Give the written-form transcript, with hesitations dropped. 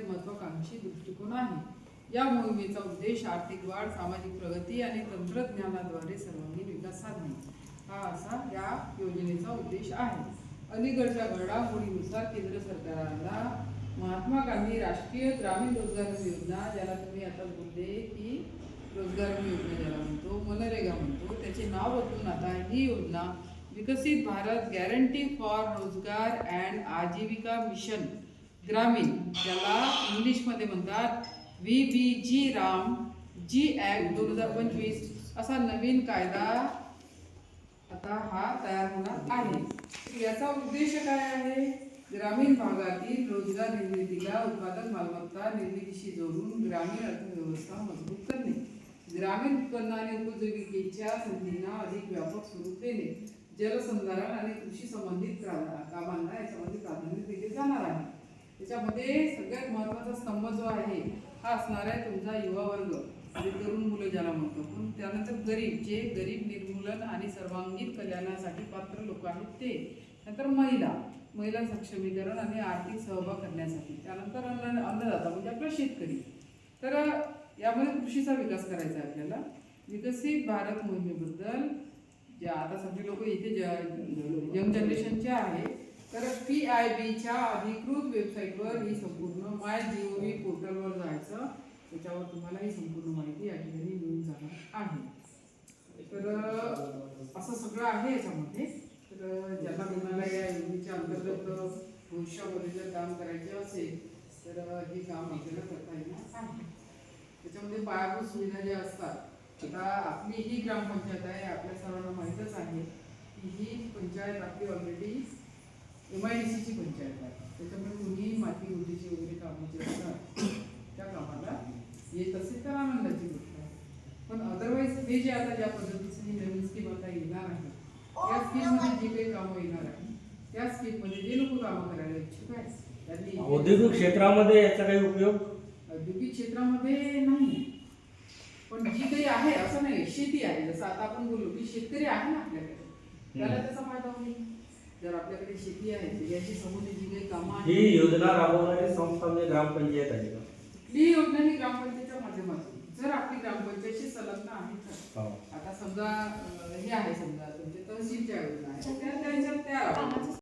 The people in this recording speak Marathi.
सगळ्यात महत्त्वाकांक्षी दृष्टिकोन आहे. या मोहिमेचा उद्देश आर्थिक वाढ, सामाजिक प्रगती आणि तंत्रज्ञानाद्वारे सर्वांगीण विकास साधणे हा असा या योजनेचा उद्देश आहे. अलीकडच्या घडामोडीनुसार केंद्र सरकारला महात्मा गांधी राष्ट्रीय ग्रामीण रोजगार योजना, ज्याला तुम्ही आता बोलले की रोजगार योजना ज्याला म्हणतो, मनरेगा म्हणतो, त्याचे नाव बदलून आता ही योजना विकसित भारत गॅरंटी फॉर रोजगार अँड आजीविका मिशन ग्रामीण, ज्याला इंग्लिशमध्ये म्हणतात VBG राम जी ॲक्ट 2025 असा नवीन कायदा आता हा तयार होणार आहे. याचा उद्देश काय आहे? ग्रामीण भागातील रोजगार निर्मितीला उत्पादक मालमत्ता निर्मितीशी जोडून ग्रामीण अर्थव्यवस्था मजबूत करणे, ग्रामीण उत्पन्न आणि उपजीविकेच्या संधींना अधिक व्यापक स्वरूप देणे, जलसंधारण आणि कृषी संबंधित कामांना याच्यामध्ये प्राधान्य दिले जाणार आहे. त्याच्यामध्ये सगळ्यात महत्त्वाचा स्तंभ जो आहे हा असणार आहे तुमचा युवा वर्ग, तरुण मुलं ज्याला म्हणतो. पण त्यानंतर गरीब, जे गरीब निर्मूलन आणि सर्वांगीण कल्याणासाठी पात्र लोक आहेत ते. नंतर महिला सक्षमीकरण आणि आर्थिक सहभाग करण्यासाठी. त्यानंतर अन्नदाता म्हणजे आपला शेतकरी. तर यामध्ये कृषीचा विकास करायचा आहे आपल्याला. विकसित भारत मोहिमेबद्दल ज्या आता सगळे लोक इथे यंग जनरेशनचे आहे, तर PIBच्या अधिकृत वेबसाईटवर ही संपूर्ण MyGov पोर्टलवर जायचं, त्याच्यावर तुम्हाला ही संपूर्ण माहिती या ठिकाणी मिळून जाणार आहे. तर असं सगळं आहे याच्यामध्ये. तर ज्यांना कोणाला या योजनेच्या अंतर्गत भविष्यामध्ये जर काम करायचे असेल तर हे काम आपल्याला करता येणार आहे. त्याच्यामध्ये पायाभूत सुविधा ज्या असतात, आता आपली ही ग्रामपंचायत आहे, आपल्या सर्वांना माहीतच आहे की ही पंचायत आपली ऑलरेडी MIDCची पंचायत आहे. त्याच्यामुळे कुणी माती गोटीची वगैरे कामं जे असतात त्या कामाला येत असेल तर आनंदाची गोष्ट आहे. पण अदरवाईज हे जे आता ज्या पद्धतीची ही नवीन स्कीम आता येणार आहे, त्या स्कीममध्ये जे काही कामं येणार आहे त्या स्कीममध्ये जे लोक कामं करायला इच्छुक आहेत त्यांनी औद्योगिक क्षेत्रामध्ये याचा काही उपयोग औद्योगिक क्षेत्रामध्ये नाही, पण जी काही आहे असं नाही. शेती आहे, जसं आता आपण बोललो की शेतकरी आहे ना आपल्याकडे, त्याला त्याचा फायदा होईल. जर आपल्याकडे शेती आहे तर याची समोरची जी काही कामं आहेत, ही योजना राबवणारी संस्था म्हणजे ग्रामपंचायत आहे का? ही योजना ही ग्रामपंचायतच्या माध्यमातून जर आपली ग्रामपंचायतशी संलग्न आहे तर. आता समजा हे आहे, समजा तुमचे तहसीलच्या योजना आहे, त्या